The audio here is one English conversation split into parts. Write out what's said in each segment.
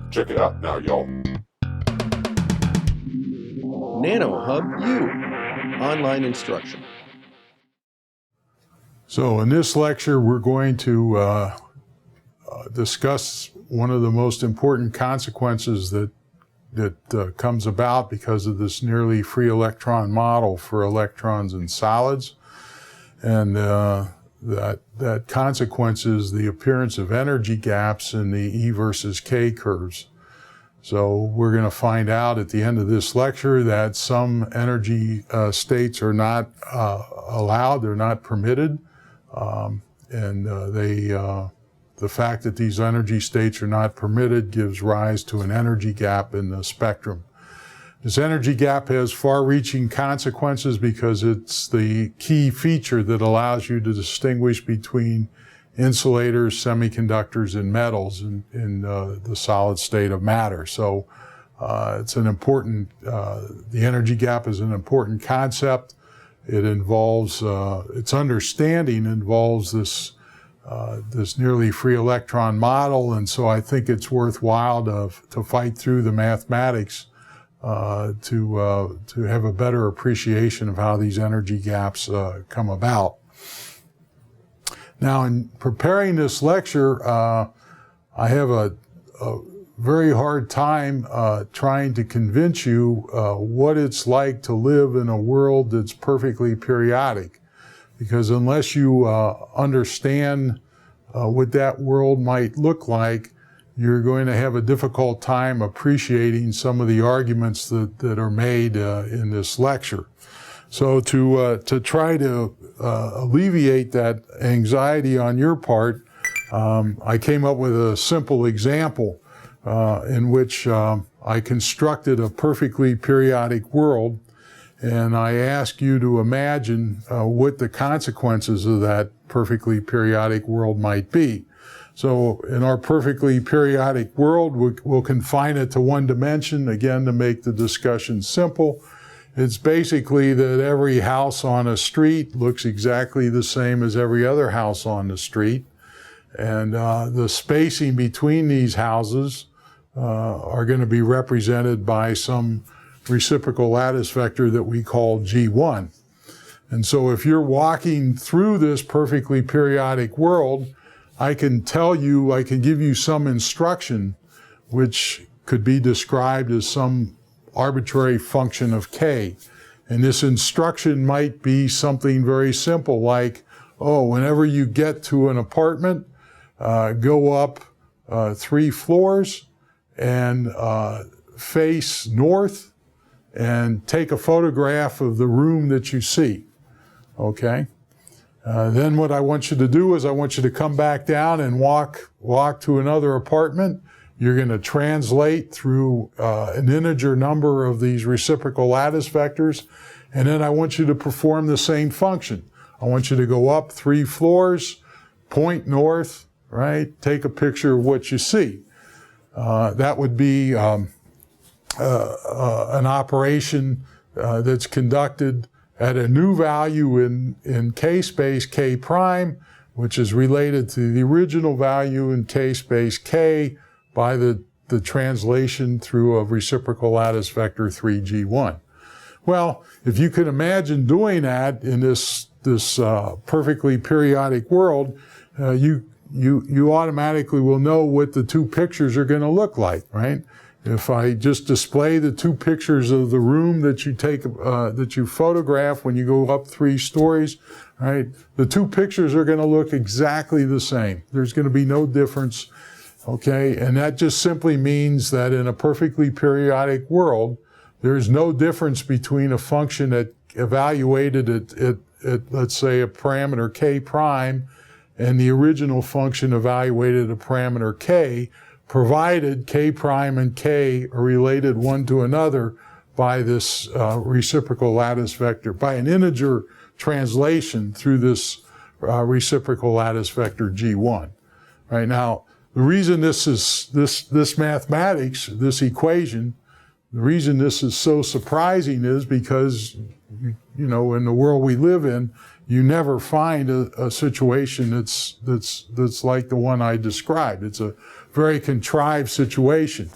Check it out now, y'all. NanoHub U, online instruction. So in this lecture, we're going to discuss one of the most important consequences that comes about because of this nearly free electron model for electrons and solids. And that consequence is the appearance of energy gaps in the E versus K curves. So we're going to find out at the end of this lecture that some energy states are not allowed, they're not permitted. The fact that these energy states are not permitted gives rise to an energy gap in the spectrum. This energy gap has far-reaching consequences because it's the key feature that allows you to distinguish between insulators, semiconductors, and metals in the solid state of matter. So it's an important, the energy gap is an important concept. It involves, its understanding involves this nearly free electron model, and so I think it's worthwhile to fight through the mathematics to have a better appreciation of how these energy gaps come about. Now, in preparing this lecture, I have a very hard time trying to convince you what it's like to live in a world that's perfectly periodic. Because unless you understand what that world might look like, you're going to have a difficult time appreciating some of the arguments that are made in this lecture. So to try to alleviate that anxiety on your part, I came up with a simple example in which I constructed a perfectly periodic world, and I ask you to imagine what the consequences of that perfectly periodic world might be. So in our perfectly periodic world, we'll confine it to one dimension, again, to make the discussion simple. It's basically that every house on a street looks exactly the same as every other house on the street. And the spacing between these houses are going to be represented by some reciprocal lattice vector that we call G1. And so if you're walking through this perfectly periodic world, I can give you some instruction which could be described as some arbitrary function of K. And this instruction might be something very simple like, whenever you get to an apartment, go up 3 floors and face north and take a photograph of the room that you see, okay? Then what I want you to do is I want you to come back down and walk to another apartment. You're going to translate through an integer number of these reciprocal lattice vectors, and then I want you to perform the same function. I want you to go up 3 floors, point north, right? Take a picture of what you see. That would be an operation that's conducted at a new value in K space K prime, which is related to the original value in K space K by the translation through a reciprocal lattice vector 3G1. Well, if you can imagine doing that in this perfectly periodic world, you automatically will know what the 2 pictures are going to look like, right? If I just display the 2 pictures of the room that you take, that you photograph when you go up 3 stories, right? The 2 pictures are going to look exactly the same. There's going to be no difference, okay? And that just simply means that in a perfectly periodic world, there's no difference between a function that evaluated at let's say a parameter K prime and the original function evaluated at a parameter K, provided K prime and K are related one to another by this reciprocal lattice vector, by an integer translation through this reciprocal lattice vector G1. Right now, the reason this mathematics, this equation, the reason this is so surprising is because, in the world we live in, you never find a situation that's like the one I described. It's a very contrived situation.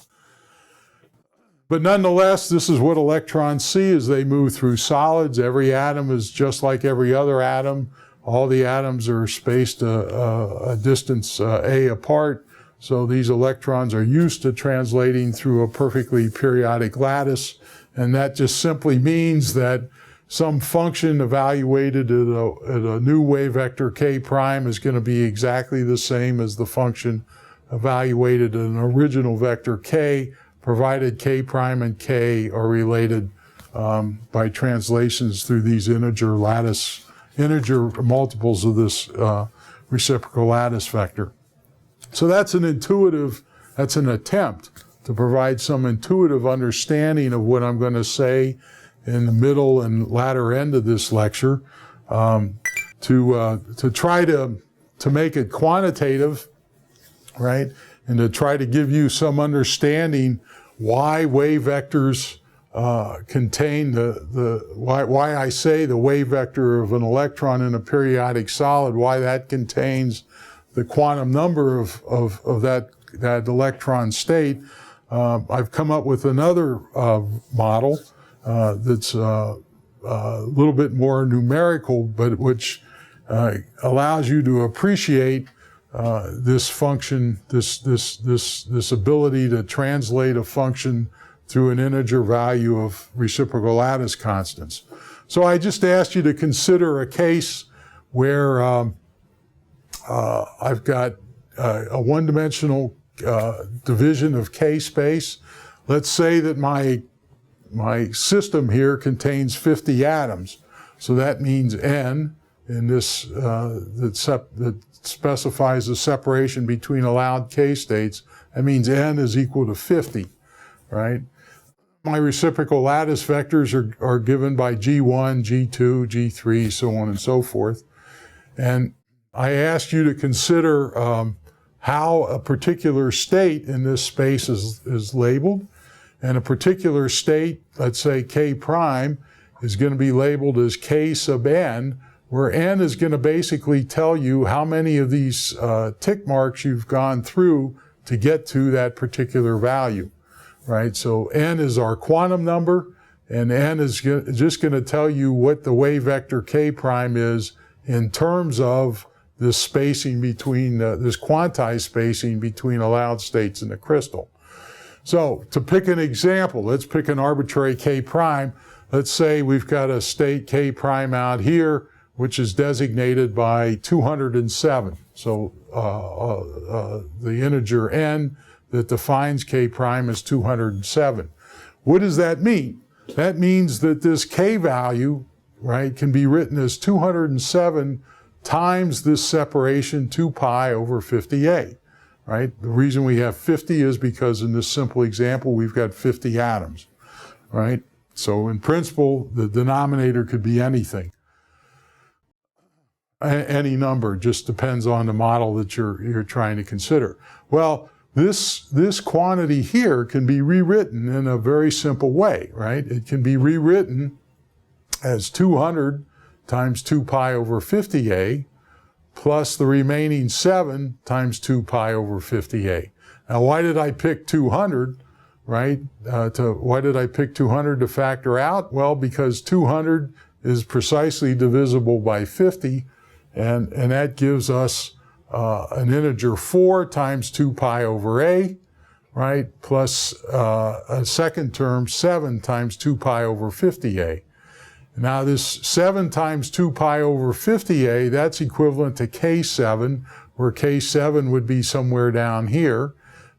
But nonetheless, this is what electrons see as they move through solids. Every atom is just like every other atom. All the atoms are spaced a distance a apart. So these electrons are used to translating through a perfectly periodic lattice. And that just simply means that some function evaluated at a new wave vector k prime is going to be exactly the same as the function evaluated at an original vector k, provided k prime and k are related by translations through these integer multiples of this reciprocal lattice vector. So that's an attempt to provide some intuitive understanding of what I'm going to say in the middle and latter end of this lecture, to try to make it quantitative, right? And to try to give you some understanding why wave vectors contain why I say the wave vector of an electron in a periodic solid, why that contains the quantum number of that electron state. I've come up with another model that's a little bit more numerical, but which allows you to appreciate this function, this ability to translate a function through an integer value of reciprocal lattice constants. So I just asked you to consider a case where I've got a one-dimensional division of K space. Let's say that my system here contains 50 atoms. So that means N in this, that specifies the separation between allowed K states. That means N is equal to 50, right? My reciprocal lattice vectors are given by G1, G2, G3, so on and so forth. And I asked you to consider how a particular state in this space is labeled. And a particular state, let's say K prime, is going to be labeled as K sub N, where N is going to basically tell you how many of these tick marks you've gone through to get to that particular value, right? So N is our quantum number, and N is just going to tell you what the wave vector K prime is in terms of this spacing between, this quantized spacing between allowed states in the crystal. So to pick an example, let's pick an arbitrary K prime. Let's say we've got a state K prime out here, which is designated by 207. So the integer N that defines K prime is 207. What does that mean? That means that this K value, right, can be written as 207 times this separation 2 pi over 50A, right? The reason we have 50 is because in this simple example, we've got 50 atoms, right? So in principle, the denominator could be anything. Any number, just depends on the model that you're trying to consider. Well, this quantity here can be rewritten in a very simple way, right? It can be rewritten as 200 times 2 pi over 50A plus the remaining 7 times 2 pi over 50A. Now, why did I pick 200, right? Why did I pick 200 to factor out? Well, because 200 is precisely divisible by 50, and that gives us an integer 4 times 2 pi over A, right? Plus a second term, 7 times 2 pi over 50A. Now this 7 times 2 pi over 50A, that's equivalent to K7, where K7 would be somewhere down here,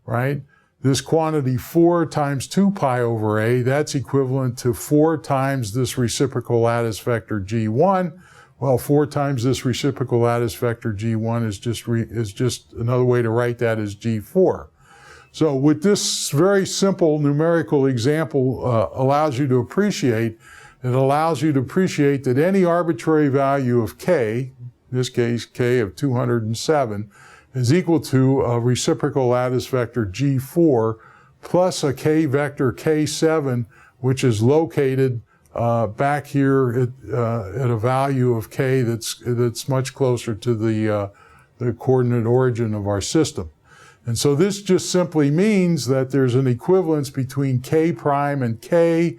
right? This quantity 4 times 2 pi over A, that's equivalent to 4 times this reciprocal lattice vector G1. Well, 4 times this reciprocal lattice vector G1 is just another way to write that as G4. So with this very simple numerical example allows you to appreciate that any arbitrary value of K, in this case K of 207, is equal to a reciprocal lattice vector G4 plus a K vector K7, which is located back here at a value of K that's much closer to the coordinate origin of our system. And so this just simply means that there's an equivalence between K prime and K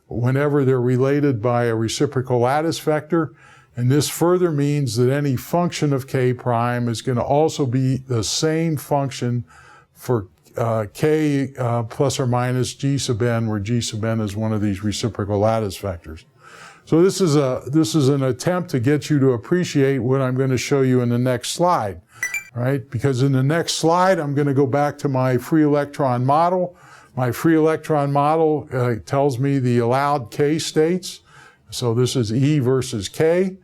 whenever they're related by a reciprocal lattice vector. And this further means that any function of K prime is going to also be the same function for K plus or minus G sub n, where G sub n is one of these reciprocal lattice vectors. So this is an attempt to get you to appreciate what I'm going to show you in the next slide, right? Because in the next slide, I'm going to go back to my free electron model. My free electron model tells me the allowed K states. So this is E versus K.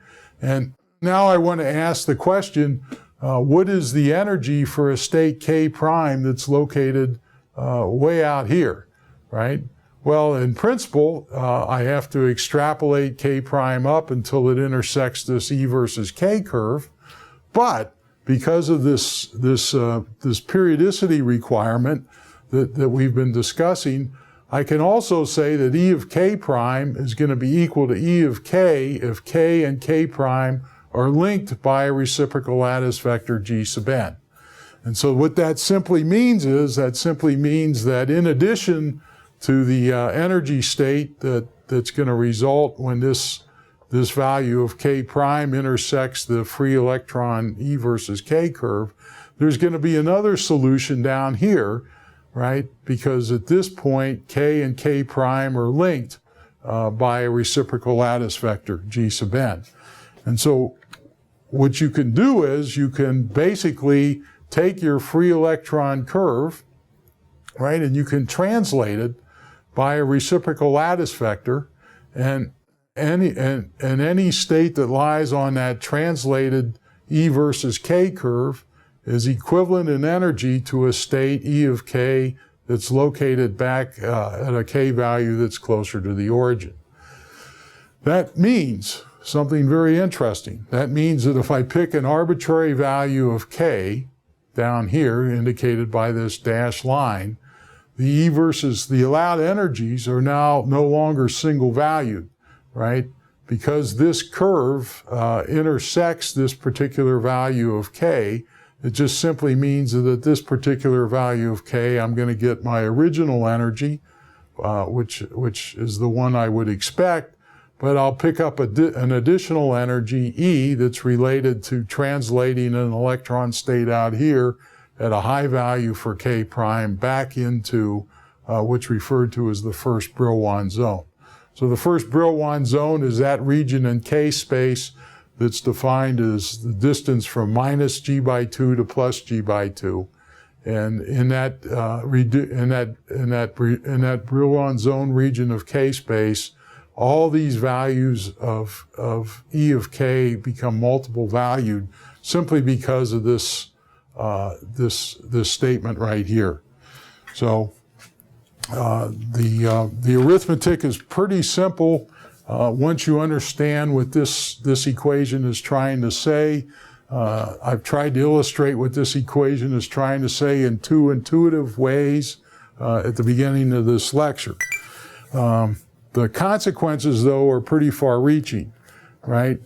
And now I want to ask the question, what is the energy for a state K prime that's located way out here, right? Well, in principle, I have to extrapolate K prime up until it intersects this E versus K curve. But because of this periodicity requirement that we've been discussing, I can also say that E of K prime is going to be equal to E of K if K and K prime are linked by a reciprocal lattice vector G sub n. And so what that simply means is, that in addition to the energy state that's going to result when this value of K prime intersects the free electron E versus K curve, there's going to be another solution down here, right? Because at this point, K and K prime are linked by a reciprocal lattice vector, G sub n. And so what you can do is you can basically take your free electron curve, right, and you can translate it by a reciprocal lattice vector, and any state that lies on that translated E versus K curve is equivalent in energy to a state E of K that's located back at a K value that's closer to the origin. That means something very interesting. That means that if I pick an arbitrary value of K down here, indicated by this dashed line, the E versus the allowed energies are now no longer single valued, right? Because this curve intersects this particular value of K, it just simply means that at this particular value of K, I'm going to get my original energy, which is the one I would expect, but I'll pick up an additional energy, E, that's related to translating an electron state out here at a high value for K prime back into what's referred to as the first Brillouin zone. So the first Brillouin zone is that region in K space that's defined as the distance from minus G by 2 to plus G by 2. And in that Brillouin zone region of K space, all these values of E of K become multiple valued simply because of this statement right here. So the arithmetic is pretty simple once you understand what this equation is trying to say. I've tried to illustrate what this equation is trying to say in two intuitive ways at the beginning of this lecture. The consequences, though, are pretty far-reaching, right?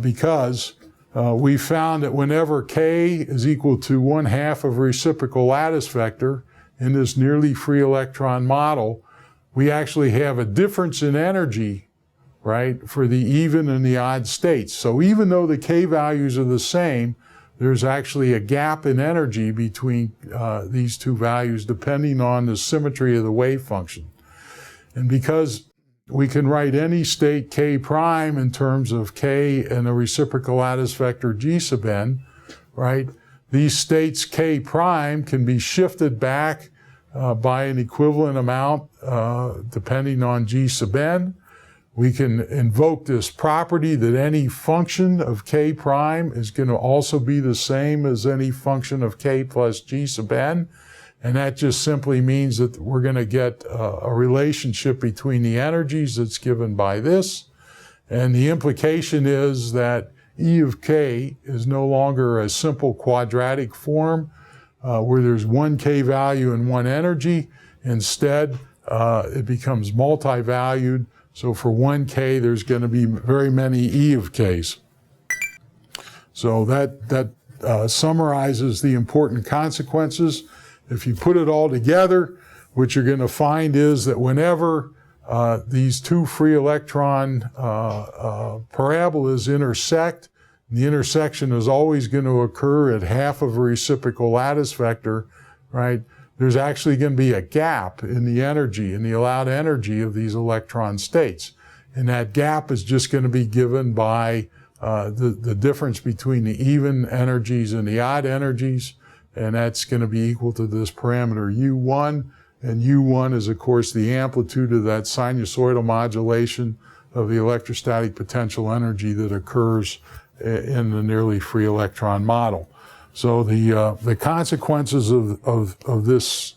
Because we found that whenever K is equal to 1/2 of a reciprocal lattice vector in this nearly free electron model, we actually have a difference in energy, right, for the even and the odd states. So even though the K values are the same, there's actually a gap in energy between these two values depending on the symmetry of the wave function. And because we can write any state K prime in terms of K and a reciprocal lattice vector G sub n, right? These states K prime can be shifted back by an equivalent amount depending on G sub n. We can invoke this property that any function of K prime is going to also be the same as any function of K plus G sub n. And that just simply means that we're going to get a relationship between the energies that's given by this. And the implication is that E of K is no longer a simple quadratic form where there's one K value and one energy. Instead, it becomes multi-valued. So for one K, there's going to be very many E of Ks. So that summarizes the important consequences. If you put it all together, what you're going to find is that whenever these two free electron parabolas intersect, the intersection is always going to occur at half of a reciprocal lattice vector, right? There's actually going to be a gap in the energy, in the allowed energy of these electron states. And that gap is just going to be given by the difference between the even energies and the odd energies. And that's going to be equal to this parameter U1. And U1 is, of course, the amplitude of that sinusoidal modulation of the electrostatic potential energy that occurs in the nearly free electron model. So the consequences of this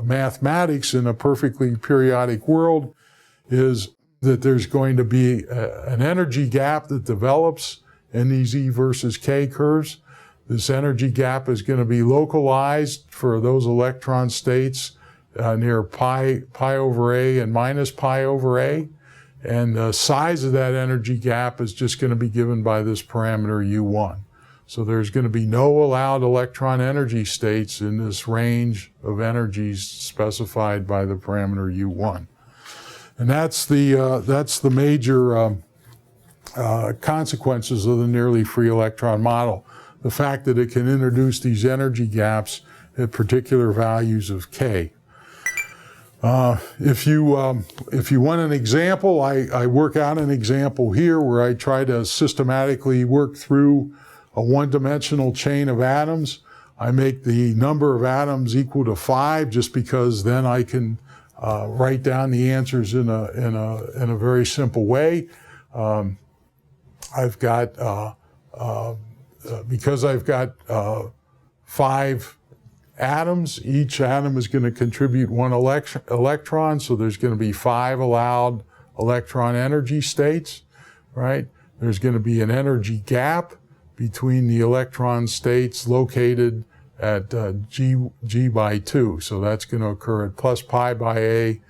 mathematics in a perfectly periodic world is that there's going to be an energy gap that develops in these E versus K curves. This energy gap is going to be localized for those electron states near pi over A and minus pi over A. And the size of that energy gap is just going to be given by this parameter U1. So there's going to be no allowed electron energy states in this range of energies specified by the parameter U1. And that's the major consequences of the nearly free electron model. The fact that it can introduce these energy gaps at particular values of K. If you want an example, I work out an example here where I try to systematically work through a one-dimensional chain of atoms. I make the number of atoms equal to 5 just because then I can write down the answers in a very simple way. I've got because I've got 5 atoms, each atom is going to contribute 1 electron, so there's going to be 5 allowed electron energy states, right? There's going to be an energy gap between the electron states located at G by 2. So that's going to occur at plus pi by A,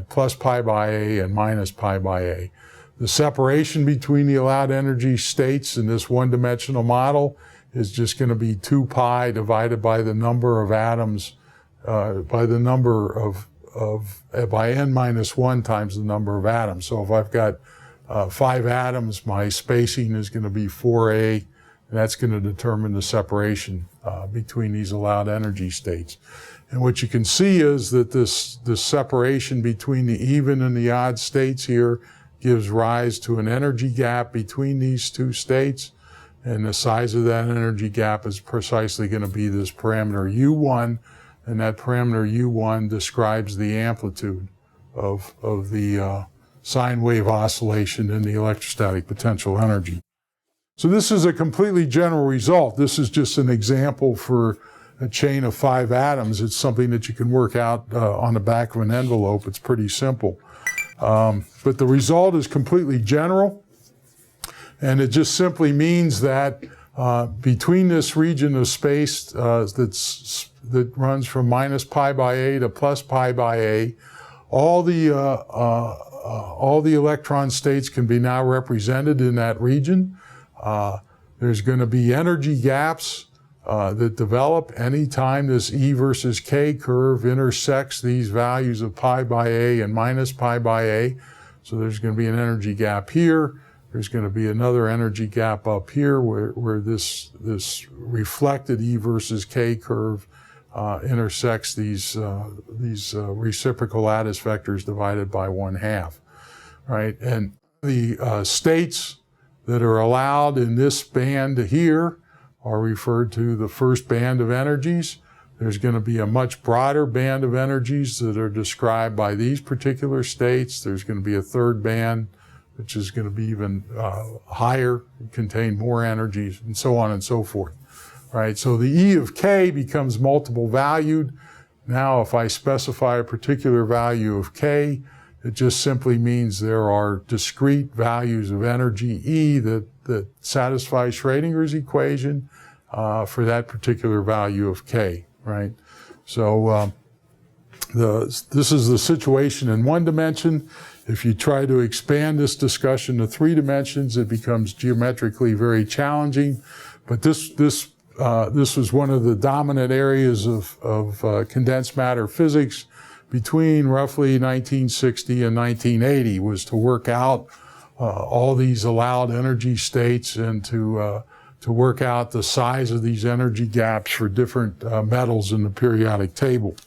plus pi by A and minus pi by A. The separation between the allowed energy states in this one-dimensional model is just going to be 2 pi divided by the number of atoms, by n minus 1 times the number of atoms. So if I've got 5 atoms, my spacing is going to be 4a, and that's going to determine the separation between these allowed energy states. And what you can see is that this separation between the even and the odd states here gives rise to an energy gap between these two states. And the size of that energy gap is precisely going to be this parameter U1, and that parameter U1 describes the amplitude of the sine wave oscillation in the electrostatic potential energy. So this is a completely general result. This is just an example for a chain of 5 atoms. It's something that you can work out on the back of an envelope. It's pretty simple. But the result is completely general. And it just simply means that between this region of space that runs from minus pi by A to plus pi by A, all the electron states can be now represented in that region. There's going to be energy gaps that develop anytime this E versus K curve intersects these values of pi by A and minus pi by A. So there's going to be an energy gap here. There's going to be another energy gap up here where this reflected E versus K curve intersects these reciprocal lattice vectors divided by 1/2, right? And the states that are allowed in this band here are referred to the first band of energies. There's going to be a much broader band of energies that are described by these particular states. There's going to be a third band, which is going to be even higher, contain more energies, and so on and so forth, right? So the E of K becomes multiple valued. Now, if I specify a particular value of K, it just simply means there are discrete values of energy E that satisfy Schrödinger's equation for that particular value of K, right? So this is the situation in 1 dimension. If you try to expand this discussion to 3 dimensions, it becomes geometrically very challenging. But this was one of the dominant areas of condensed matter physics between roughly 1960 and 1980, was to work out all these allowed energy states and to work out the size of these energy gaps for different metals in the periodic table.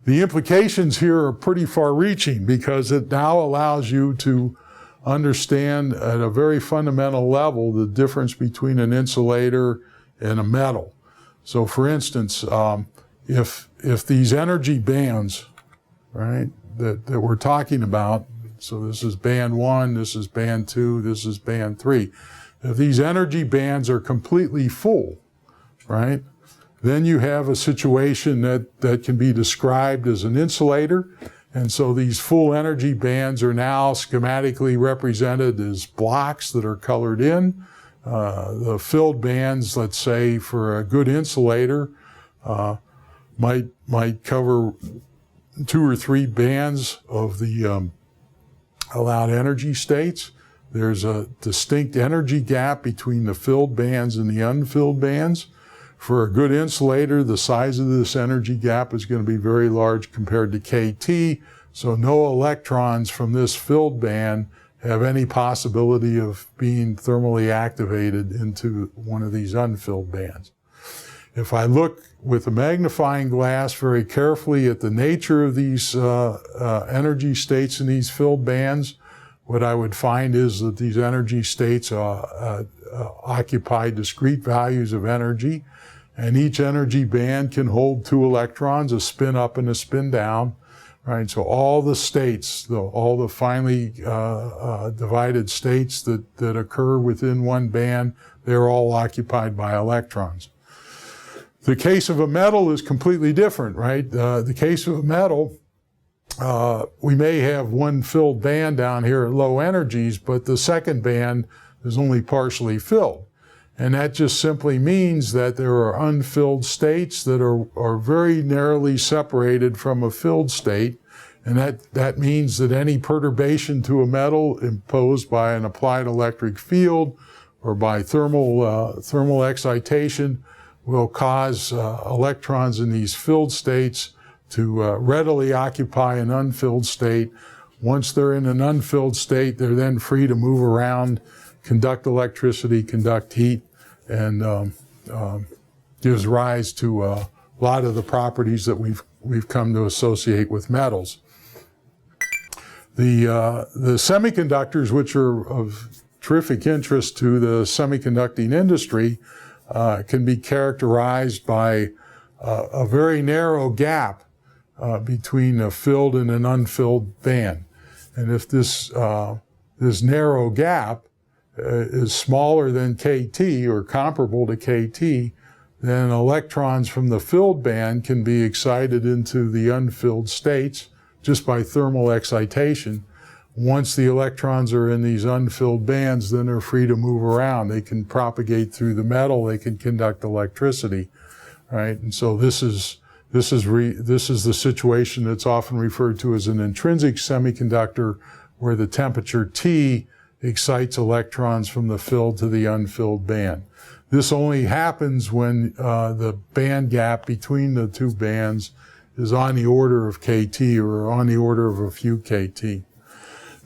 The implications here are pretty far-reaching because it now allows you to understand at a very fundamental level the difference between an insulator and a metal. So for instance, if these energy bands, right, that we're talking about, so this is band 1, this is band 2, this is band 3. If these energy bands are completely full, right, then you have a situation that can be described as an insulator. And so these full energy bands are now schematically represented as blocks that are colored in. The filled bands, let's say, for a good insulator, might cover 2 or 3 bands of the allowed energy states. There's a distinct energy gap between the filled bands and the unfilled bands. For a good insulator, the size of this energy gap is going to be very large compared to KT, so no electrons from this filled band have any possibility of being thermally activated into one of these unfilled bands. If I look with a magnifying glass very carefully at the nature of these energy states in these filled bands, what I would find is that these energy states occupy discrete values of energy, and each energy band can hold 2 electrons, a spin up and a spin down, right? So all the states, all the finely divided states that occur within one band, they're all occupied by electrons. The case of a metal is completely different, right? The case of a metal, we may have one filled band down here at low energies, but the second band is only partially filled. And that just simply means that there are unfilled states that are very narrowly separated from a filled state. And that means that any perturbation to a metal imposed by an applied electric field or by thermal excitation will cause electrons in these filled states to readily occupy an unfilled state. Once they're in an unfilled state, they're then free to move around, conduct electricity, conduct heat, and gives rise to a lot of the properties that we've come to associate with metals. The semiconductors, which are of terrific interest to the semiconducting industry, can be characterized by a very narrow gap between a filled and an unfilled band. And if this narrow gap is smaller than KT or comparable to KT, then electrons from the filled band can be excited into the unfilled states just by thermal excitation. Once the electrons are in these unfilled bands, then they're free to move around. They can propagate through the metal. They can conduct electricity, right? And so this is the situation that's often referred to as an intrinsic semiconductor, where the temperature T excites electrons from the filled to the unfilled band. This only happens when the band gap between the two bands is on the order of KT or on the order of a few KT.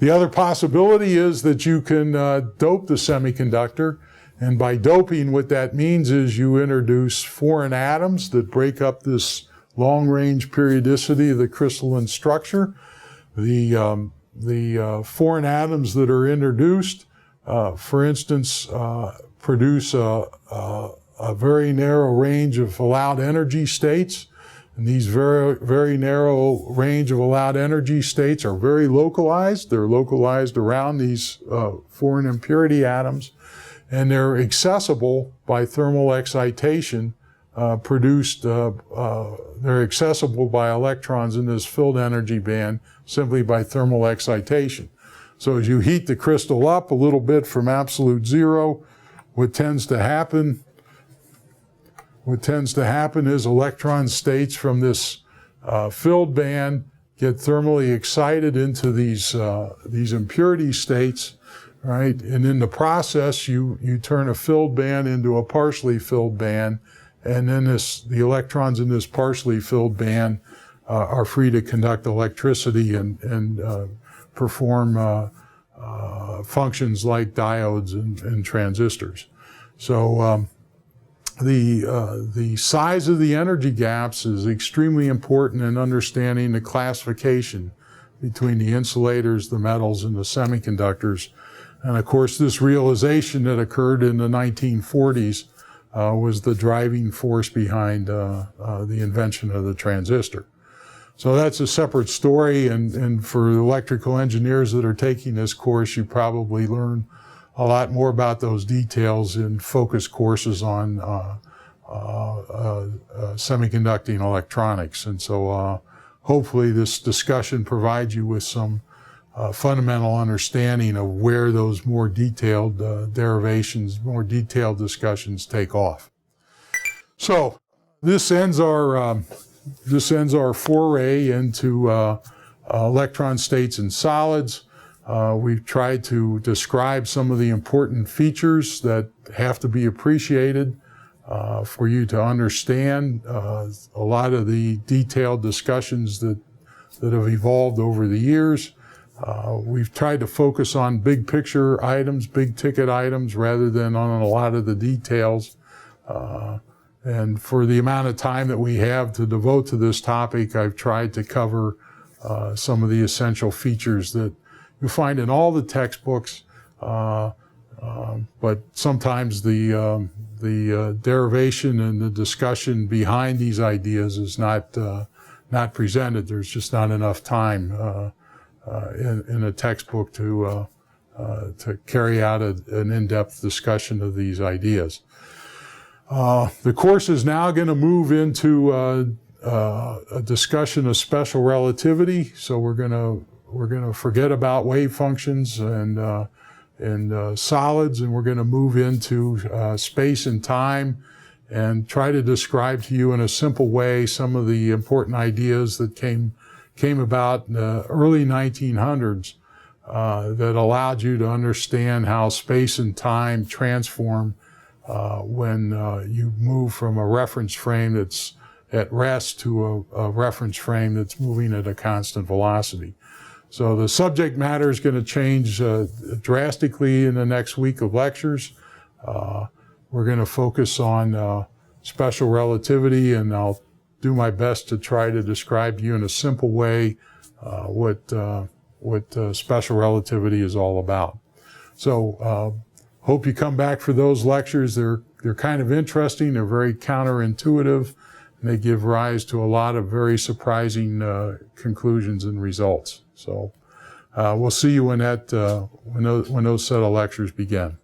The other possibility is that you can dope the semiconductor, and by doping, what that means is you introduce foreign atoms that break up this long-range periodicity of the crystalline structure. The foreign atoms that are introduced, for instance, produce a very narrow range of allowed energy states. And these very narrow range of allowed energy states are very localized. They're localized around these foreign impurity atoms, and they're accessible by thermal excitation they're accessible by electrons in this filled energy band simply by thermal excitation. So as you heat the crystal up a little bit from absolute zero, what tends to happen is electron states from this filled band get thermally excited into these impurity states, right? And in the process, you turn a filled band into a partially filled band, and then the electrons in this partially filled band are free to conduct electricity and perform functions like diodes and transistors. So the size of the energy gaps is extremely important in understanding the classification between the insulators, the metals, and the semiconductors. And of course, this realization that occurred in the 1940s was the driving force behind the invention of the transistor. So that's a separate story, and for electrical engineers that are taking this course, you probably learn a lot more about those details in focus courses on semiconducting electronics. And so hopefully this discussion provides you with some fundamental understanding of where those more detailed derivations, more detailed discussions take off. So this ends our foray into electron states and solids. We've tried to describe some of the important features that have to be appreciated for you to understand a lot of the detailed discussions that have evolved over the years. We've tried to focus on big picture items, big ticket items, rather than on a lot of the details. And for the amount of time that we have to devote to this topic, I've tried to cover some of the essential features that you find in all the textbooks, but sometimes the derivation and the discussion behind these ideas is not presented. There's just not enough time in a textbook to carry out an in-depth discussion of these ideas. The course is now going to move into a discussion of special relativity. So we're going to forget about wave functions and solids, and we're going to move into space and time and try to describe to you in a simple way some of the important ideas that came about in the early 1900s that allowed you to understand how space and time transform when you move from a reference frame that's at rest to a reference frame that's moving at a constant velocity. So the subject matter is going to change drastically in the next week of lectures. We're going to focus on special relativity, and I'll do my best to try to describe to you in a simple way what special relativity is all about. So hope you come back for those lectures. They're kind of interesting. They're very counterintuitive, and they give rise to a lot of very surprising conclusions and results. So we'll see you when those set of lectures begin.